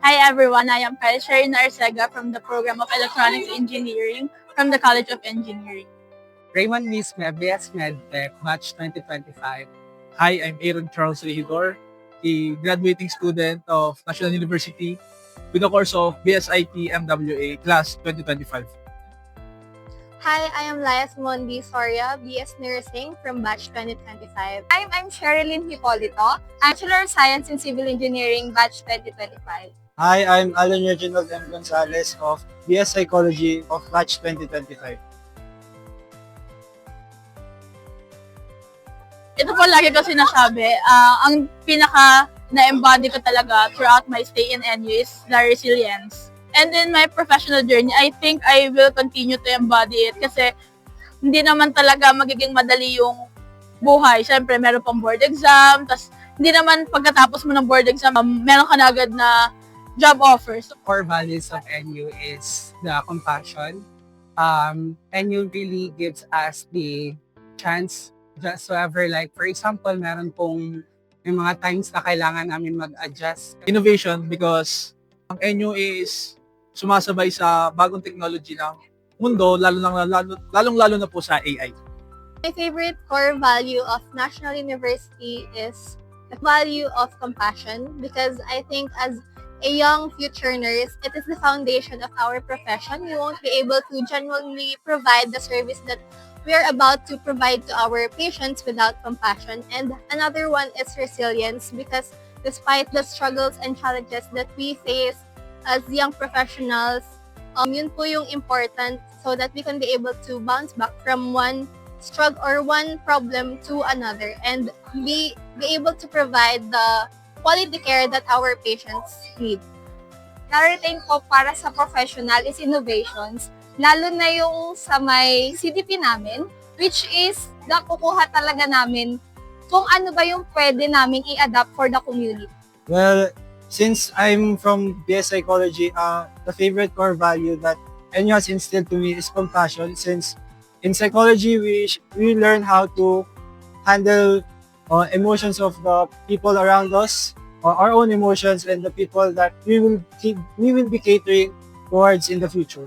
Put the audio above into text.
Hi everyone, I am Sherina Arcega from the program of Electronics Engineering from the College of Engineering. Raymond Misme, BS MedTech, Batch 2025. Hi, I'm Aaron Charles Regidor, a graduating student of National University with the course of BSIT MWA Class 2025. Hi, I am Laya Mondi Soria, BS Nursing from Batch 2025. I'm Sherilyn Hipolito, Bachelor of Science in Civil Engineering, Batch 2025. Hi, I'm Alan Reginald M. Gonzalez of BS Psychology of Batch 2025. Ito po lagi ko sinasabi, ang pinaka na-embody ko talaga throughout my stay in NU is the resilience. And in my professional journey, I think I will continue to embody it kasi hindi naman talaga magiging madali yung buhay. Siyempre, meron pang board exam, tas hindi naman pagkatapos mo ng board exam, meron ka na agad na job offers. Core values of NU is the compassion. NU really gives us the chance just to ever, like, for example, meron pong may mga times na kailangan namin mag-adjust. Innovation because ang NU is sumasabay sa bagong technology ng mundo, lalong-lalo na po sa AI. My favorite core value of National University is the value of compassion because I think as a young future nurse, it is the foundation of our profession. We won't be able to genuinely provide the service that we are about to provide to our patients without compassion. And another one is resilience because despite the struggles and challenges that we face as young professionals, yun po yung important so that we can be able to bounce back from one struggle or one problem to another and be able to provide the quality care that our patients need. Na-retain ko para sa professional is innovations, lalo na yung sa may CDP namin, which is nakukuha talaga namin kung ano ba yung pwede namin i-adapt for the community. Well, since I'm from BS Psychology, the favorite core value that NU has instilled to me is compassion since in psychology, we learn how to handle emotions of the people around us, or our own emotions and the people that we will be catering towards in the future.